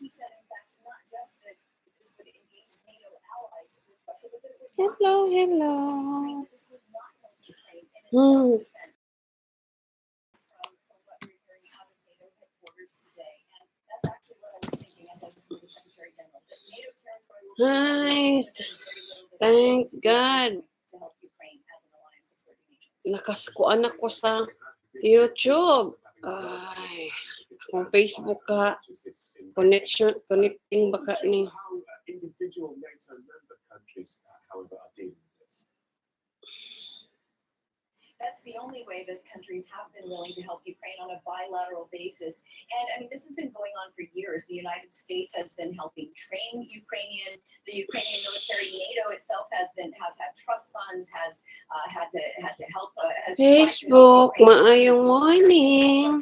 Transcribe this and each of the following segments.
he said, in fact, not just that this would engage NATO allies with Russia, but that it would Hello, not hello. Ukraine, that this would not help Ukraine in its self-defense. From what we're hearing out of NATO headquarters today, and that's actually what I was thinking as I listened to the Secretary General. That NATO territory will Nice. Thank God. to help Ukraine as an alliance of 30 nations. Nakaskuan ako sa YouTube. Ay, kung Facebook ka, connecting baka ni. How individual NATO member countries, however, are dealing with this. That's the only way that countries have been willing to help Ukraine on a bilateral basis. And I mean, this has been going on for years. The United States has been helping train the Ukrainian military. NATO itself has had trust funds, has had to help. Facebook, maayong morning.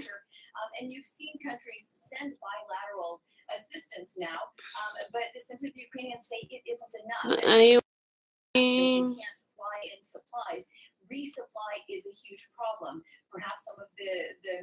And you've seen countries send bilateral assistance now, but simply the Ukrainians say it isn't enough. Maayong You can't fly in supplies. Resupply is a huge problem. Perhaps some of the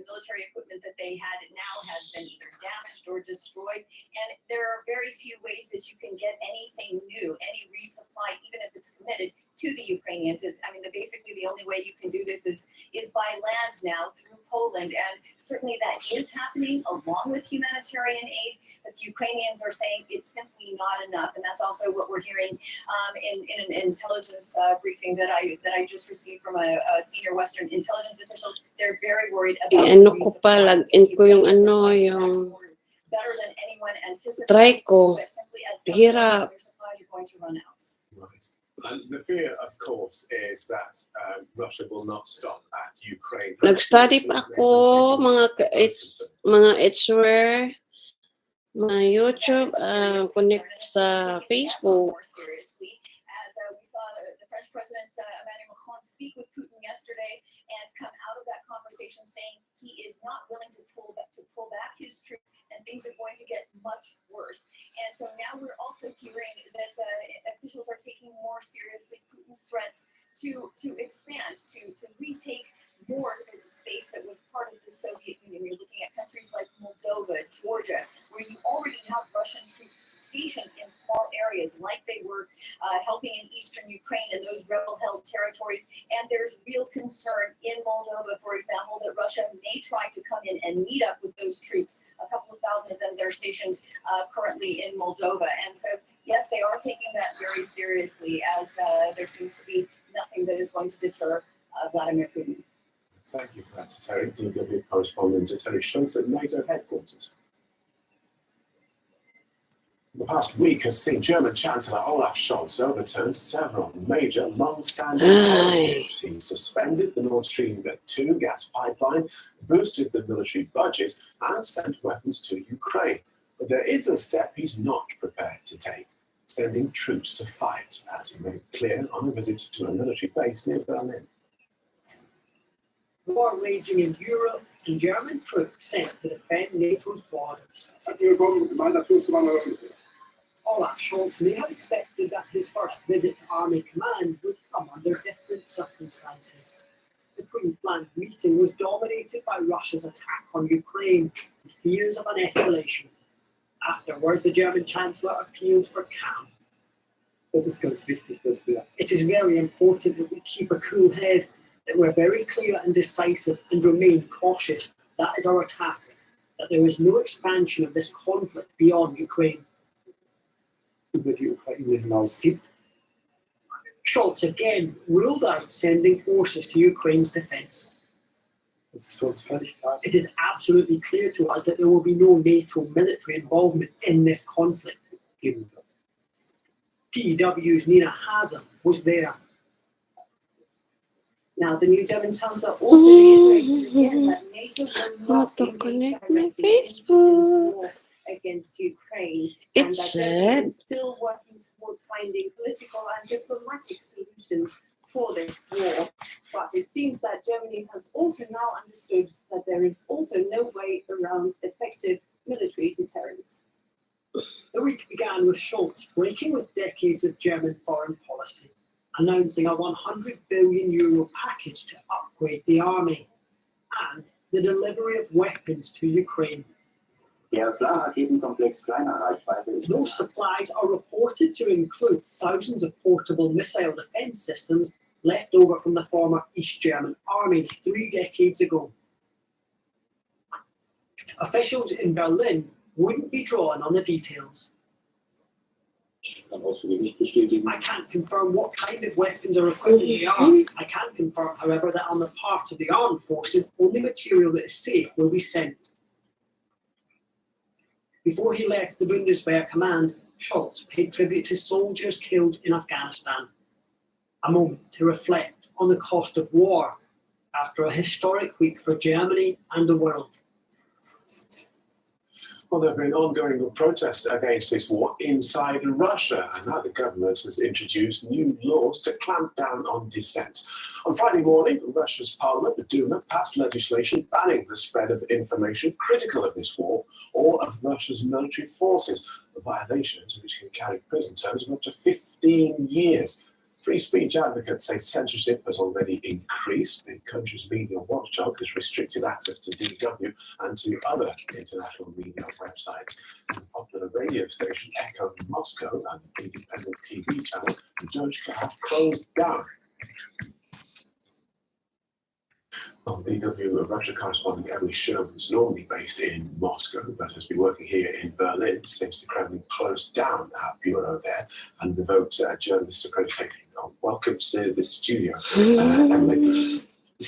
military equipment that they had now has been either damaged or destroyed. And there are very few ways that you can get anything new, any resupply, even if it's committed to the Ukrainians. Basically the only way you can do this is by land now through Poland. And certainly that is happening along with humanitarian aid. But the Ukrainians are saying it's simply not enough. And that's also what we're hearing in an intelligence briefing that I just received from a senior Western intelligence official. They're very worried about ano ko pa, lagin ko yung yung better than anyone anticipated. try ko. But simply at some Hirap. point, their supplies are going to run out. Right. And the fear, of course, is that Russia will not stop at Ukraine. Nag-study pa ako, mga etswer, mga YouTube, connect sa Facebook. More seriously, as we saw the French President Emmanuel Macron speak with Putin yesterday and come out of that conversation saying he is not willing to pull back his troops and things are going to get much worse. And so now we're also hearing that officials are taking more seriously Putin's threats to expand, to retake more of the space that was part of the Soviet Union. You're looking at countries like Moldova, Georgia, where you already have Russian troops stationed in small areas like they were helping in eastern Ukraine and those rebel-held territories. And there's real concern in Moldova, for example, that Russia may try to come in and meet up with those troops. A couple of thousand of them, they're stationed currently in Moldova. And so, yes, they are taking that very seriously, as there seems to be nothing that is going to deter Vladimir Putin. Thank you for that, Terry. DW correspondent Terry Schultz at NATO headquarters. The past week has seen German Chancellor Olaf Scholz overturn several major long-standing policies. He suspended the Nord Stream 2 gas pipeline, boosted the military budget, and sent weapons to Ukraine. But there is a step he's not prepared to take, sending troops to fight, as he made clear on a visit to a military base near Berlin. War raging in Europe and German troops sent to defend NATO's borders. Olaf Scholz may have expected that his first visit to Army Command would come under different circumstances. The pre-planned meeting was dominated by Russia's attack on Ukraine and fears of an escalation. Afterward, the German Chancellor appealed for calm. It is very important that we keep a cool head, that we're very clear and decisive and remain cautious. That is our task, that there is no expansion of this conflict beyond Ukraine. Scholz again ruled out sending forces to Ukraine's defense. It is absolutely clear to us that there will be no NATO military involvement in this conflict. PEW's Nina Hazem was there. Now, the new German Chancellor also reiterated again that NATO will not engage directly in Putin's war against Ukraine, and that Germany is still working towards finding political and diplomatic solutions for this war. But it seems that Germany has also now understood that there is also no way around effective military deterrence. The week began with Scholz breaking with decades of German foreign policy, announcing a €100 billion package to upgrade the army and the delivery of weapons to Ukraine. Der Flachraketenkomplex kleiner Reichweite ist Those supplies are reported to include thousands of portable missile defense systems left over from the former East German army 3 decades ago. Officials in Berlin wouldn't be drawn on the details. I can't confirm what kind of weapons or equipment they are. I can confirm, however, that on the part of the armed forces, only material that is safe will be sent. Before he left the Bundeswehr command, Scholz paid tribute to soldiers killed in Afghanistan. A moment to reflect on the cost of war after a historic week for Germany and the world. Well, there have been ongoing protests against this war inside Russia, and now the government has introduced new laws to clamp down on dissent. On Friday morning, Russia's parliament, the Duma, passed legislation banning the spread of information critical of this war or of Russia's military forces, violations which can carry prison terms of up to 15 years. Free speech advocates say censorship has already increased. The country's media watchdog has restricted access to DW and to other international media websites. The popular radio station Echo Moscow and the independent TV channel judged to have closed down. Well, DW Russia correspondent Emily Sherman is normally based in Moscow, but has been working here in Berlin since the Kremlin closed down our bureau there and revoked journalist accreditation. Welcome to the studio, Emily.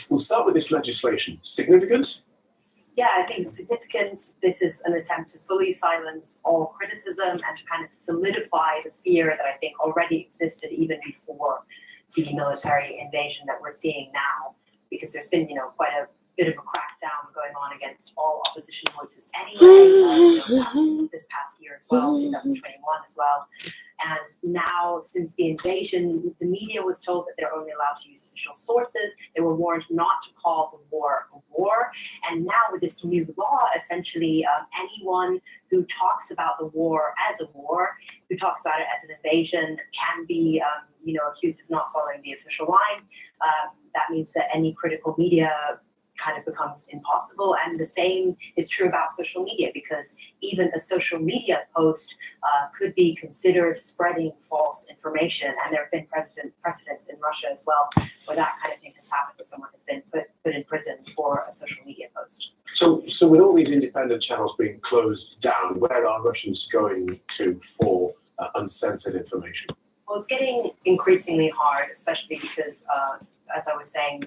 We'll start with this legislation. Significant? Yeah, I think it's significant. This is an attempt to fully silence all criticism and to kind of solidify the fear that I think already existed even before the military invasion that we're seeing now. Because there's been, quite a bit of a crackdown going on against all opposition voices anyway, this past year as well, 2021 as well. And now, since the invasion, the media was told that they're only allowed to use official sources. They were warned not to call the war a war. And now with this new law, essentially anyone who talks about the war as a war, who talks about it as an invasion, can be accused of not following the official line. That means that any critical media kind of becomes impossible. And the same is true about social media, because even a social media post could be considered spreading false information. And there have been precedents in Russia as well where that kind of thing has happened, where someone has been put in prison for a social media post. So with all these independent channels being closed down, where are Russians going to for uncensored information? Well, it's getting increasingly hard, especially because, as I was saying,